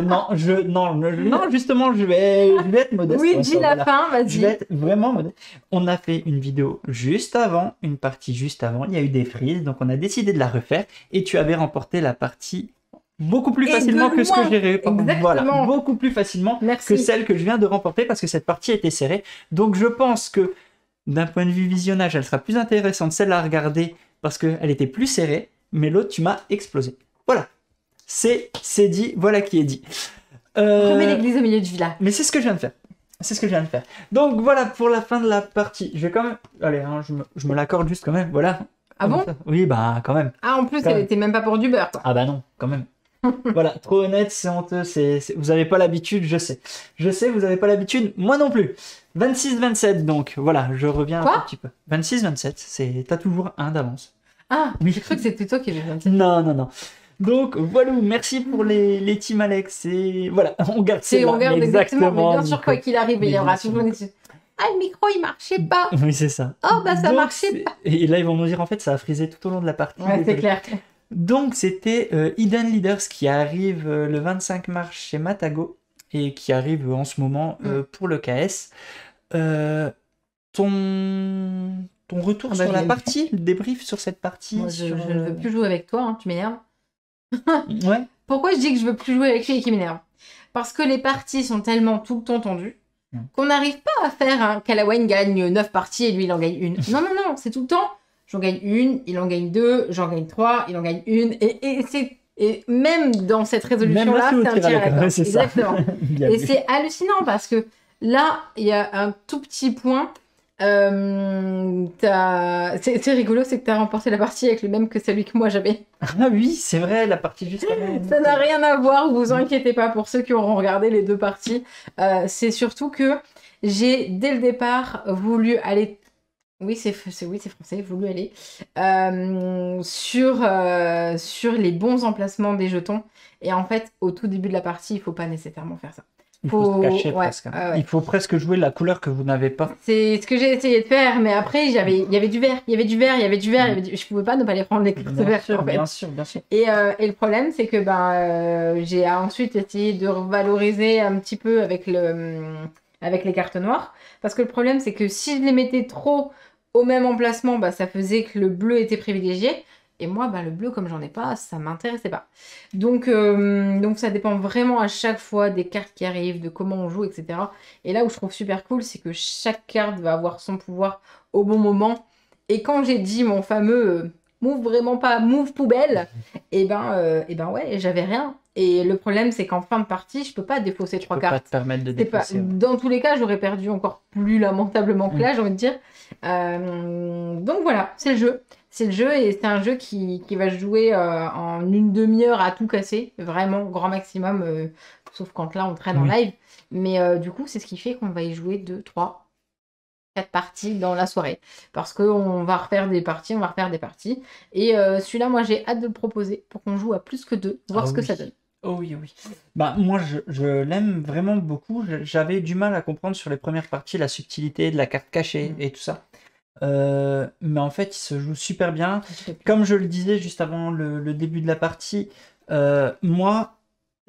Non, justement, je vais être modeste. Oui, dis la fin, vas-y. Je vais être vraiment modeste. On a fait une vidéo juste avant, une partie juste avant. Il y a eu des frises, donc on a décidé de la refaire. Et tu avais remporté la partie beaucoup plus facilement que ce que j'ai réussi. Voilà, beaucoup plus facilement que celle que je viens de remporter parce que cette partie était serrée. Donc je pense que d'un point de vue visionnage, elle sera plus intéressante celle à regarder parce qu'elle était plus serrée. Mais l'autre, tu m'as explosé. Voilà. C'est dit, voilà qui est dit. Remets l'église au milieu du village. Mais c'est ce que je viens de faire. C'est ce que je viens de faire. Donc voilà pour la fin de la partie. Je vais quand même... Allez, hein, je me l'accorde juste quand même. Voilà. Ah bon? Oui, bah quand même. Ah, en plus, elle était même pas pour du beurre, quoi. Ah bah non, quand même. Voilà, trop honnête, c'est honteux. Vous avez pas l'habitude, je sais. Je sais, vous avez pas l'habitude, moi non plus. 26-27, donc voilà, je reviens un petit peu. 26-27, t'as toujours un d'avance. Ah, oui. J'ai cru que c'était toi qui avais fait. Non. Donc voilà, merci pour les teams Alex. Et voilà, on garde ça. On garde exactement. Mais bien sûr, quoi qu'il arrive, il y aura toujours des... Ah, le micro, il marchait pas. Oui, c'est ça. Oh, bah ça marchait pas. Et là, ils vont nous dire, en fait, ça a frisé tout au long de la partie. Ouais, c'est clair. Donc, c'était Hidden Leaders qui arrive le 25 mars chez Matago et qui arrive en ce moment pour le KS. Ton retour sur la partie, le débrief sur cette partie. Moi, je ne veux plus jouer avec toi, hein, tu m'énerves. Ouais. Pourquoi je dis que je veux plus jouer avec lui et qu'il m'énerve? Parce que les parties sont tellement tout le temps tendues qu'on n'arrive pas à faire un Calawan gagne 9 parties et lui il en gagne une. Non, c'est tout le temps. J'en gagne une, il en gagne 2, j'en gagne 3, il en gagne une. Et même dans cette résolution-là, c'est un tir à la corde. Exactement. Et c'est hallucinant parce que là, il y a un tout petit point. C'est rigolo, c'est que tu as remporté la partie avec le même que celui que moi j'avais. Ah oui, c'est vrai, la partie juste avant. Ça n'a rien à voir, vous inquiétez pas pour ceux qui auront regardé les deux parties. C'est surtout que j'ai dès le départ voulu aller... Oui, c'est français, voulu aller sur les bons emplacements des jetons. Et en fait, au tout début de la partie, il faut pas nécessairement faire ça. Il faut se cacher presque. Il faut presque jouer la couleur que vous n'avez pas. C'est ce que j'ai essayé de faire, mais après, il y avait du vert, je pouvais pas ne pas les prendre les cartes vertes. Bien sûr. Et le problème, c'est que j'ai ensuite essayé de valoriser un petit peu avec les cartes noires. Parce que le problème, c'est que si je les mettais trop au même emplacement, ça faisait que le bleu était privilégié. Et moi, le bleu, comme j'en ai pas, ça m'intéressait pas. Donc ça dépend vraiment à chaque fois des cartes qui arrivent, de comment on joue, etc. Et là où je trouve super cool, c'est que chaque carte va avoir son pouvoir au bon moment. Et quand j'ai dit mon fameux move vraiment pas, move poubelle, et ouais, j'avais rien. Et le problème, c'est qu'en fin de partie, je peux pas défausser 3 cartes. Pas te permettre de défausser. Dans tous les cas, j'aurais perdu encore plus lamentablement que là, j'ai envie de dire. Donc voilà, c'est le jeu. C'est le jeu et c'est un jeu qui va jouer en une demi-heure à tout casser. Vraiment, grand maximum. sauf quand là on traîne en Oui. live. Mais du coup, c'est ce qui fait qu'on va y jouer 2, 3, 4 parties dans la soirée. Parce qu'on va refaire des parties, on va refaire des parties. Et celui-là, moi j'ai hâte de le proposer pour qu'on joue à plus que 2, voir Ah ce que oui. ça donne. Oh oui, oui. Bah, moi, je l'aime vraiment beaucoup. J'avais du mal à comprendre sur les premières parties la subtilité de la carte cachée et tout ça. Mais en fait, il se joue super bien. Comme je le disais juste avant le début de la partie, moi,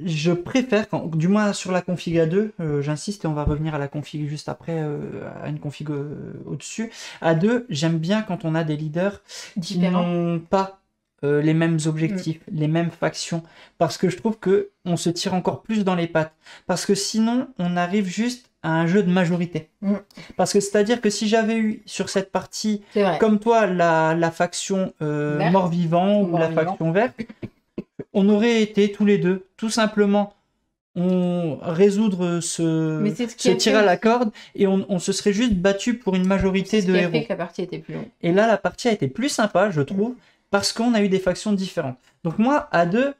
je préfère, du moins sur la config à 2, j'insiste et on va revenir à la config juste après, à une config au-dessus. À 2, j'aime bien quand on a des leaders qui Différent. n'ont pas les mêmes objectifs, les mêmes factions, parce que je trouve que on se tire encore plus dans les pattes. Parce que sinon, on arrive juste à un jeu de majorité. Mm. Parce que c'est-à-dire que si j'avais eu sur cette partie, C'est vrai. comme toi, la faction Vert. mort-vivant ou la Mort-vivant. faction verte, on aurait été tous les deux, tout simplement, résoudre Mais c'est ce qui ce a tir fait à la aussi. corde et on se serait juste battu pour une majorité C'est ce de qui a héros. fait que la partie était plus longue. Et là, la partie a été plus sympa, je trouve, parce qu'on a eu des factions différentes. Donc moi, à 2,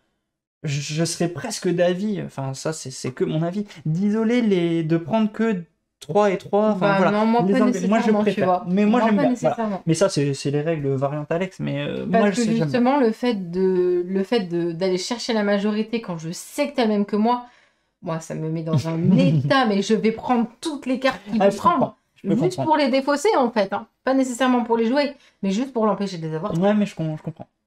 je serais presque d'avis, enfin ça c'est que mon avis, d'isoler de prendre que 3 et 3, enfin Bah voilà. non, moi Les pas enlever. Moi je nécessairement, tu préfère. vois. Mais moi j'aime pas bien. nécessairement. Voilà. Mais ça c'est les règles variantes Alex, mais Parce moi que j'aime bien. justement, le fait d'aller chercher la majorité quand je sais que t'as le même que moi, ça me met dans un état, mais je vais prendre toutes les cartes qu'il Ah, peut je prendre. comprends. Je peux Juste comprendre. pour les défausser, en fait. Hein. Pas nécessairement pour les jouer, mais juste pour l'empêcher de les avoir. Ouais, mais je comprends.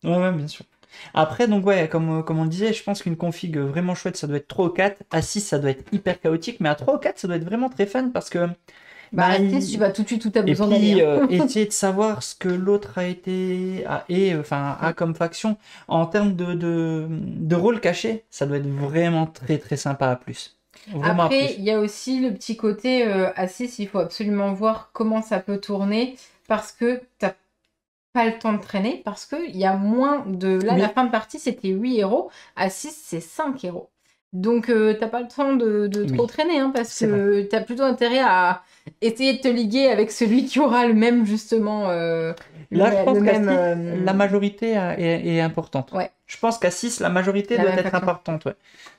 Ouais, bien sûr. Après, donc ouais, comme on le disait, je pense qu'une config vraiment chouette, ça doit être 3 ou 4. À 6, ça doit être hyper chaotique, mais à 3 ou 4, ça doit être vraiment très fun parce que... Bah, à 6, tu vas tout de suite où t'as besoin d'aller. Hein. Essayer de savoir ce que l'autre a comme faction en termes de rôle caché, ça doit être vraiment très très sympa à plus. Vraiment à Après, plus. il y a aussi le petit côté à 6, il faut absolument voir comment ça peut tourner parce que t'as pas le temps de traîner, parce qu'il y a moins de... Là, Oui. la fin de partie, c'était 8 héros. À 6, c'est 5 héros. Donc, t'as pas le temps de trop Oui. traîner, hein, parce C'est que t'as plutôt intérêt à essayer de te liguer avec celui qui aura le même, justement... Là, je pense le qu'à même... 6, la majorité est importante. Ouais. Je pense qu'à 6, la majorité La doit même être faction. importante. Ouais.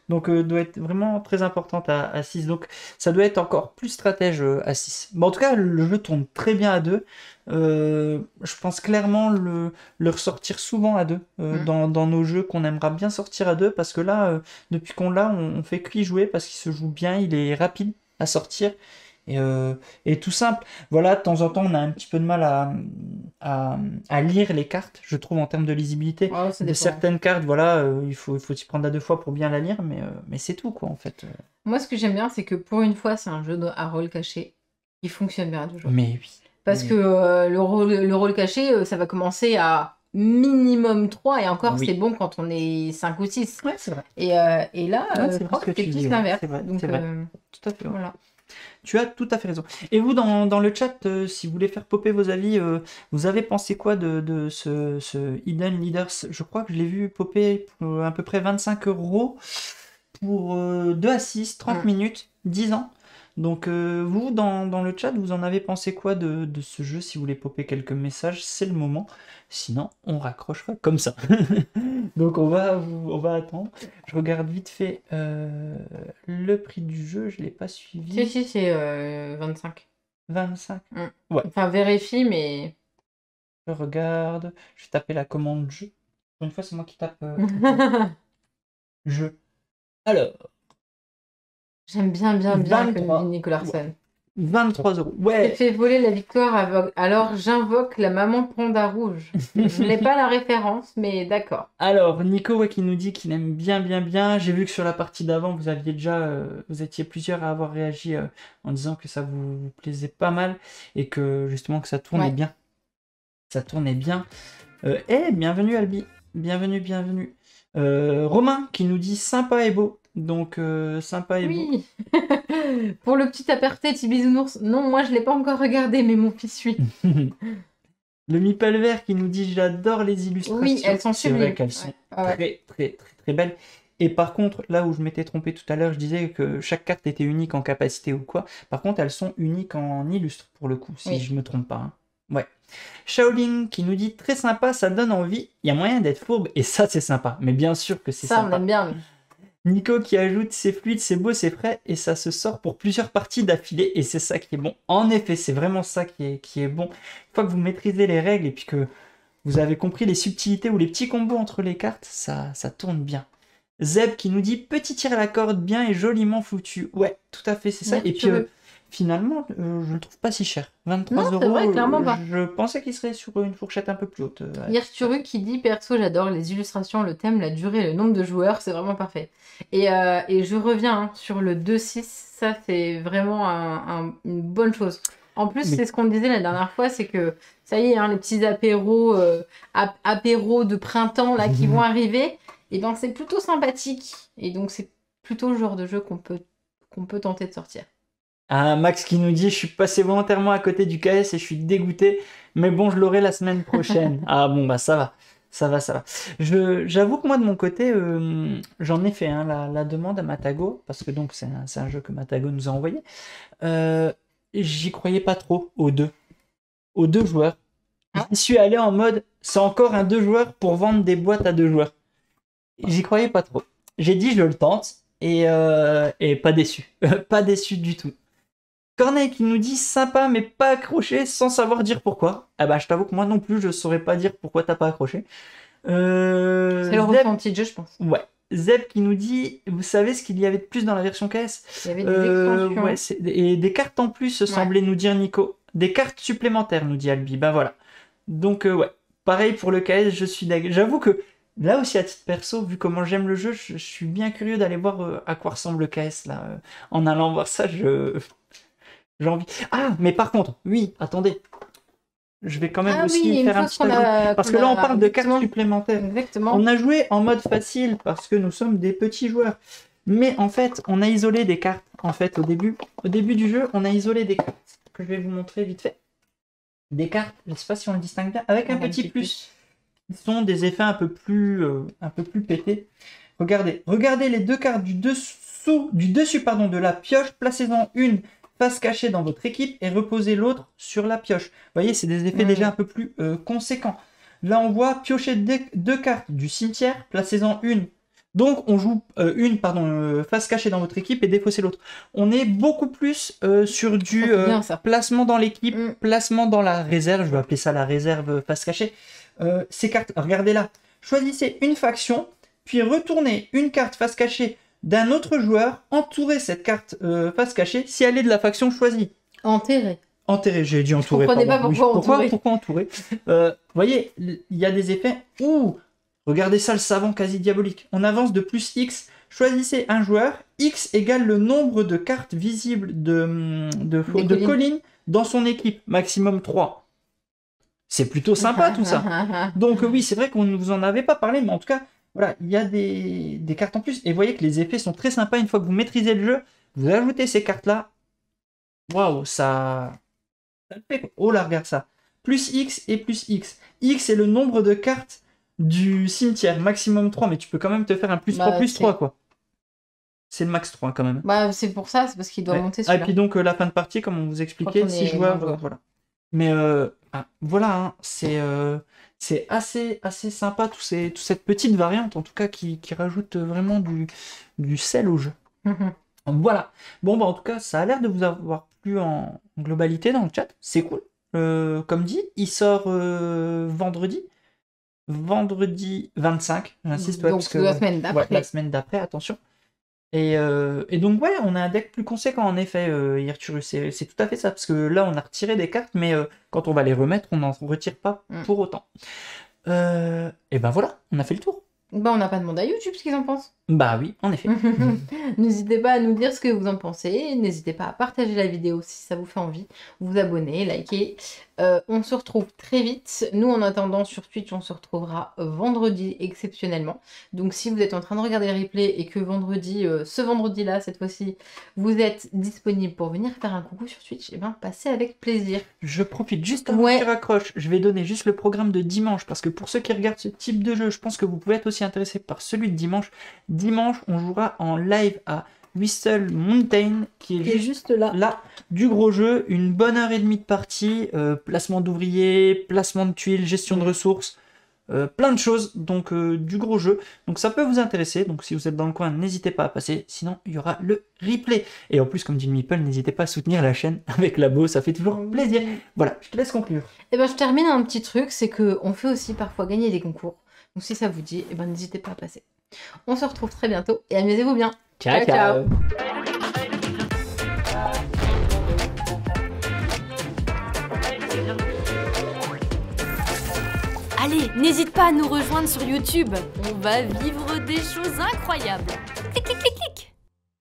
Donc, doit être vraiment très importante à 6. Donc, ça doit être encore plus stratège à 6. Bon, en tout cas, le jeu tourne très bien à 2. Je pense clairement le ressortir souvent à 2 dans nos jeux qu'on aimera bien sortir à 2 parce que là, depuis qu'on l'a, on fait que y jouer parce qu'il se joue bien, il est rapide à sortir. Et tout simple. Voilà, de temps en temps, on a un petit peu de mal à lire les cartes, je trouve, en termes de lisibilité. Oh, ça De dépend. certaines cartes, voilà, il faut s'y prendre à 2 fois pour bien la lire, mais c'est tout, quoi, en fait. Moi, ce que j'aime bien, c'est que pour une fois, c'est un jeu à rôle caché qui fonctionne bien à deux joueurs. Mais oui. Parce que le rôle caché, ça va commencer à minimum 3, et encore, Oui. c'est bon quand on est 5 ou 6. Ouais, c'est vrai. Et là, Ouais, je crois que tu c'est dis, plus ouais. l'inverse. C'est vrai, Donc, c'est vrai. Tout à fait. Ouais. voilà. Tu as tout à fait raison. Et vous, dans le chat, si vous voulez faire popper vos avis, vous avez pensé quoi de ce Hidden Leaders? Je crois que je l'ai vu popper pour à peu près 25 € pour 2 à 6, 30 minutes, 10 ans. Donc vous, dans le chat, vous en avez pensé quoi de ce jeu? Si vous voulez popper quelques messages, c'est le moment. Sinon, on raccrochera comme ça. Donc on va attendre. Je regarde vite fait le prix du jeu, je l'ai pas suivi. Si, c'est 25. 25. Ouais. Enfin, vérifie, mais... Je regarde. Je vais taper la commande jeu. Pour une fois, c'est moi qui tape jeu. Alors. J'aime bien 23. que Nico Larson. 23 €. Ouais. J'ai fait voler la victoire aveugle. Alors j'invoque la maman panda rouge. Je n'ai pas la référence, mais d'accord. Alors, Nico qui nous dit qu'il aime bien. J'ai vu que sur la partie d'avant, vous étiez plusieurs à avoir réagi en disant que ça vous plaisait pas mal et que justement que ça tournait bien. Ça tournait bien. Bienvenue Albi. Bienvenue. Romain qui nous dit sympa et beau. Donc, sympa et beau. Oui. Pour le petit aparté, petit bisounours. Non, moi je l'ai pas encore regardé, mais mon fils suit. Le Mipel vert qui nous dit j'adore les illustrations. Oui, elles sont C'est sublimes. vrai qu'elles sont très belles. Et par contre, là où je m'étais trompé tout à l'heure, je disais que chaque carte était unique en capacité ou quoi. Par contre, elles sont uniques en illustre pour le coup, si je me trompe pas. Hein. Ouais. Shaolin qui nous dit très sympa, ça donne envie. Il y a moyen d'être fourbe et ça c'est sympa. Mais bien sûr que c'est sympa. Ça on aime bien. Nico qui ajoute c'est fluide, c'est beau, c'est frais et ça se sort pour plusieurs parties d'affilée et c'est ça qui est bon. En effet, c'est vraiment ça qui est bon. Une fois que vous maîtrisez les règles et puis que vous avez compris les subtilités ou les petits combos entre les cartes, ça tourne bien. Zeb qui nous dit petit tir à la corde bien et joliment foutu. Ouais, tout à fait, c'est ça. Et puis finalement, je le trouve pas si cher. 23 Non, c'est euros. vrai, clairement pas. Je pensais qu'il serait sur une fourchette un peu plus haute. Yerturu qui dit perso, j'adore les illustrations, le thème, la durée, le nombre de joueurs, c'est vraiment parfait. Et je reviens sur le 2-6, ça c'est vraiment une bonne chose. En plus, c'est ce qu'on disait la dernière fois, c'est que ça y est, hein, les petits apéros, apéros de printemps là qui vont arriver, et ben c'est plutôt sympathique. Et donc c'est plutôt le genre de jeu qu'on peut tenter de sortir. Ah, Max qui nous dit je suis passé volontairement à côté du KS et je suis dégoûté, mais bon, je l'aurai la semaine prochaine. Ah bon, bah ça va. Ça va. J'avoue que moi, de mon côté, j'en ai fait la demande à Matago, parce que donc c'est un jeu que Matago nous a envoyé. J'y croyais pas trop aux deux joueurs. J'y suis allé en mode c'est encore un 2 joueurs pour vendre des boîtes à 2 joueurs. J'y croyais pas trop. J'ai dit je le tente et pas déçu. Pas déçu du tout. Corneille qui nous dit sympa mais pas accroché sans savoir dire pourquoi. Ah bah je t'avoue que moi non plus je saurais pas dire pourquoi t'as pas accroché. C'est le ressenti de jeu, je pense. Ouais. Zeb qui nous dit vous savez ce qu'il y avait de plus dans la version KS? Il y avait des extensions. Ouais, et des cartes en plus semblait nous dire Nico. Des cartes supplémentaires nous dit Albi. Bah voilà. Donc ouais. Pareil pour le KS, je suis d'accord. J'avoue que là aussi à titre perso, vu comment j'aime le jeu, je suis bien curieux d'aller voir à quoi ressemble le KS là. En allant voir ça, j'ai envie. Ah, mais par contre, oui, attendez. Je vais quand même aussi faire un petit ajout. Parce que là, on parle de cartes supplémentaires. Exactement. On a joué en mode facile parce que nous sommes des petits joueurs. Mais en fait, on a isolé des cartes. En fait, au début du jeu, on a isolé des cartes que je vais vous montrer vite fait. Des cartes, je ne sais pas si on le distingue bien, avec un petit plus. Qui sont des effets un peu plus pétés. Regardez les deux cartes du dessus de la pioche. Placez-en une face cachée dans votre équipe et reposez l'autre sur la pioche. Vous voyez, c'est des effets déjà un peu plus conséquents. Là, on voit piocher deux cartes du cimetière, placez-en une. Donc, on joue face cachée dans votre équipe et défaussez l'autre. On est beaucoup plus sur du placement dans l'équipe, placement dans la réserve. Je vais appeler ça la réserve face cachée. Ces cartes, regardez là. Choisissez une faction, puis retournez une carte face cachée d'un autre joueur, entourer cette carte face cachée si elle est de la faction choisie. Enterré, j'ai dit entourer. Je comprenais pas pourquoi entourer. Voyez, il y a des effets. Ouh, regardez ça, le savant quasi diabolique. On avance de plus X. Choisissez un joueur. X égale le nombre de cartes visibles de collines dans son équipe. Maximum 3. C'est plutôt sympa tout ça. Donc oui, c'est vrai qu'on ne vous en avait pas parlé, mais en tout cas, voilà, il y a des cartes en plus. Et vous voyez que les effets sont très sympas. Une fois que vous maîtrisez le jeu, vous ajoutez ces cartes-là. Waouh, ça fait... Oh là, regarde ça. Plus X et plus X. X est le nombre de cartes du cimetière. Maximum 3, mais tu peux quand même te faire un plus 3, plus 3, quoi. C'est le max 3 quand même. Bah, c'est pour ça, c'est parce qu'il doit monter celui-là. Et puis donc, la fin de partie, comme on vous expliquait, 6 joueurs, voilà. Mais voilà, hein, c'est assez sympa, toute cette petite variante, en tout cas, qui rajoute vraiment du sel au jeu. Voilà. Bon, bah en tout cas, ça a l'air de vous avoir plu en globalité dans le chat. C'est cool. Comme dit, il sort vendredi 25, j'insiste. Donc, parce que la semaine d'après. Ouais, la semaine d'après, attention. Et donc, ouais, on a un deck plus conséquent, en effet, Irturus. C'est tout à fait ça, parce que là, on a retiré des cartes, mais quand on va les remettre, on n'en retire pas pour autant. Et ben voilà, on a fait le tour. Bah, on n'a pas demandé à YouTube ce qu'ils en pensent. Bah oui, en effet. N'hésitez pas à nous dire ce que vous en pensez. N'hésitez pas à partager la vidéo si ça vous fait envie. Vous abonner, liker. On se retrouve très vite. Nous, en attendant, sur Twitch, on se retrouvera vendredi exceptionnellement. Donc, si vous êtes en train de regarder le replay et que vendredi, ce vendredi-là, cette fois-ci, vous êtes disponible pour venir faire un coucou sur Twitch, et ben, passez avec plaisir. Je profite juste avant que tu raccroches. Je vais donner juste le programme de dimanche, parce que pour ceux qui regardent ce type de jeu, je pense que vous pouvez être aussi intéressés par celui de dimanche. Dimanche, on jouera en live à Whistle Mountain, qui est juste là, du gros jeu, une bonne heure et demie de partie, placement d'ouvriers, placement de tuiles, gestion de ressources, plein de choses, donc du gros jeu. Donc ça peut vous intéresser, donc si vous êtes dans le coin, n'hésitez pas à passer, sinon il y aura le replay. Et en plus, comme dit le Meeple, n'hésitez pas à soutenir la chaîne avec l'abo, ça fait toujours plaisir. Voilà, je te laisse conclure. Et ben je termine un petit truc, c'est que on fait aussi parfois gagner des concours. Donc si ça vous dit, et ben n'hésitez pas à passer. On se retrouve très bientôt et amusez-vous bien. Ciao, ciao. Allez, n'hésite pas à nous rejoindre sur YouTube. On va vivre des choses incroyables.